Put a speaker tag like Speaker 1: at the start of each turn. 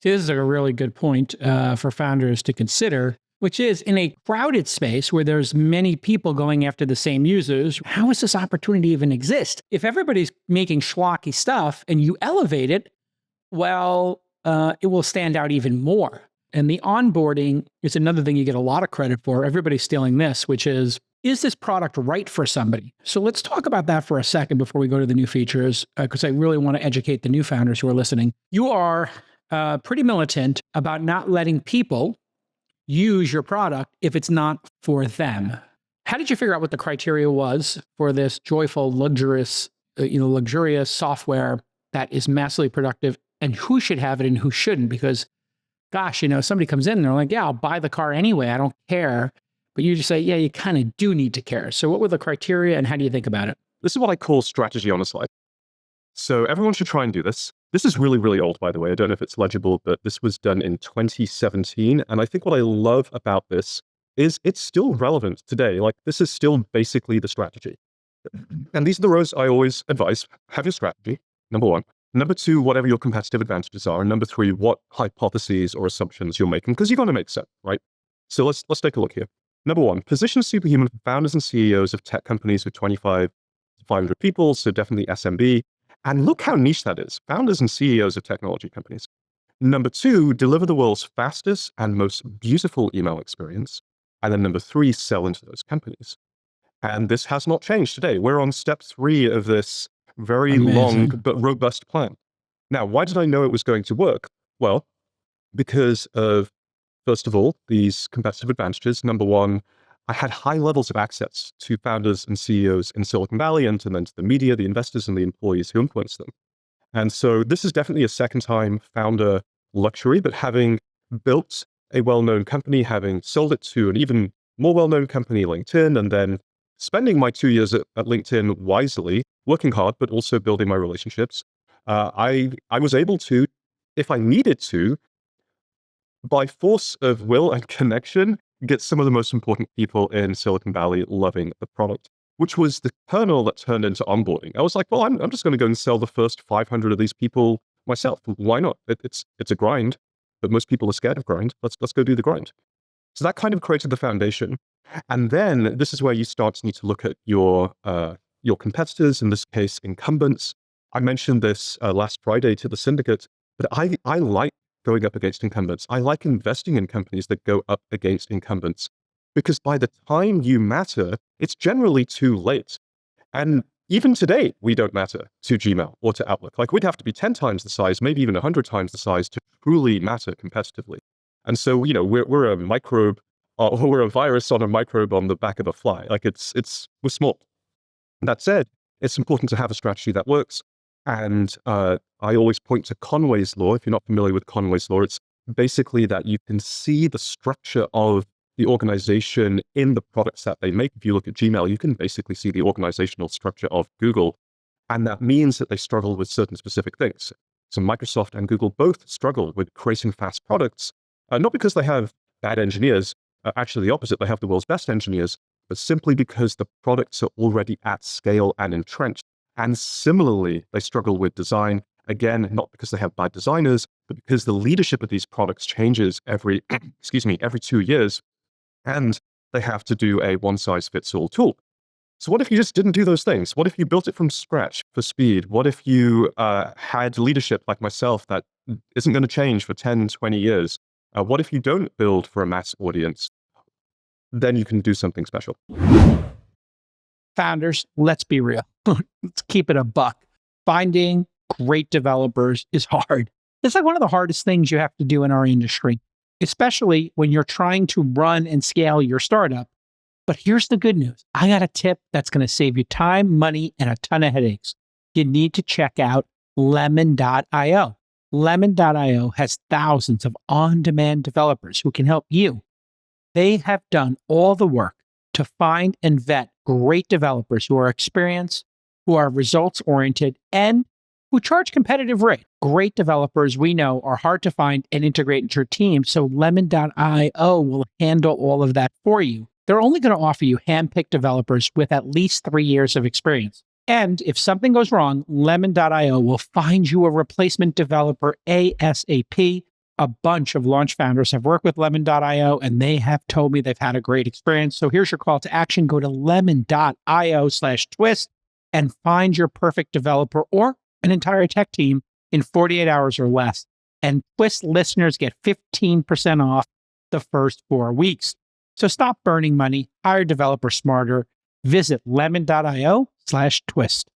Speaker 1: See, this is a really good point for founders to consider, which is in a crowded space where there's many people going after the same users, how does this opportunity even exist? If everybody's making schlocky stuff and you elevate it, well, it will stand out even more. And the onboarding is another thing you get a lot of credit for. Everybody's stealing this, which is this product right for somebody? So let's talk about that for a second before we go to the new features, because I really want to educate the new founders who are listening. You are pretty militant about not letting people use your product if it's not for them. How did you figure out what the criteria was for this joyful, luxurious software that is massively productive, and who should have it and who shouldn't? Because gosh, somebody comes in and they're like, yeah, I'll buy the car anyway. I don't care. But you just say, yeah, you kind of do need to care. So what were the criteria and how do you think about it?
Speaker 2: This is what I call strategy on a slide. So everyone should try and do this. This is really, really old, by the way. I don't know if it's legible, but this was done in 2017. And I think what I love about this is it's still relevant today. Like, this is still basically the strategy. And these are the rows I always advise. Have your strategy, number one. Number two, whatever your competitive advantages are. And number three, what hypotheses or assumptions you're making, because you're going to make sense, right? So let's take a look here. Number one, position Superhuman for founders and CEOs of tech companies with 25 to 500 people, so definitely SMB. And look how niche that is, founders and CEOs of technology companies. Number two, deliver the world's fastest and most beautiful email experience. And then number three, sell into those companies. And this has not changed today. We're on step 3 of this very long but robust plan. Now, why did I know it was going to work? Well, because of, first of all, these competitive advantages. Number one, I had high levels of access to founders and CEOs in Silicon Valley, and then to the media, the investors, and the employees who influence them. And so this is definitely a second-time founder luxury, but having built a well-known company, having sold it to an even more well-known company, LinkedIn, and then spending my 2 years at LinkedIn wisely, working hard, but also building my relationships, I was able to, if I needed to, by force of will and connection, get some of the most important people in Silicon Valley loving the product, which was the kernel that turned into onboarding. I was like, well, I'm just going to go and sell the first 500 of these people myself. Why not? It's a grind, but most people are scared of grind. Let's go do the grind. So that kind of created the foundation. And then this is where you start to need to look at your competitors, in this case, incumbents. I mentioned this last Friday to the syndicate, but I like going up against incumbents. I like investing in companies that go up against incumbents, because by the time you matter, it's generally too late. And even today, we don't matter to Gmail or to Outlook. Like, we'd have to be 10 times the size, maybe even 100 times the size to truly matter competitively. And so, we're a microbe, or we're a virus on a microbe on the back of a fly. Like, we're small. That said, it's important to have a strategy that works. And I always point to Conway's law. If you're not familiar with Conway's law, it's basically that you can see the structure of the organization in the products that they make. If you look at Gmail, you can basically see the organizational structure of Google. And that means that they struggle with certain specific things. So Microsoft and Google both struggle with creating fast products, not because they have bad engineers, actually the opposite, they have the world's best engineers, but simply because the products are already at scale and entrenched. And similarly, they struggle with design, again, not because they have bad designers, but because the leadership of these products changes every 2 years, and they have to do a one-size-fits-all tool. So what if you just didn't do those things? What if you built it from scratch for speed? What if you had leadership like myself that isn't going to change for 10, 20 years? What if you don't build for a mass audience? Then you can do something special.
Speaker 1: Founders, let's be real. Let's keep it a buck. Finding great developers is hard. It's like one of the hardest things you have to do in our industry, especially when you're trying to run and scale your startup. But here's the good news. I got a tip that's going to save you time, money, and a ton of headaches. You need to check out lemon.io. Lemon.io has thousands of on-demand developers who can help you. They have done all the work to find and vet great developers who are experienced, who are results-oriented, and who charge competitive rate. Great developers we know are hard to find and integrate into your team, so Lemon.io will handle all of that for you. They're only going to offer you hand-picked developers with at least 3 years of experience. And if something goes wrong, Lemon.io will find you a replacement developer ASAP. A bunch of launch founders have worked with lemon.io and they have told me they've had a great experience. So here's your call to action. Go to lemon.io/twist and find your perfect developer or an entire tech team in 48 hours or less. And Twist listeners get 15% off the first 4 weeks. So stop burning money, hire developers smarter. Visit lemon.io/twist.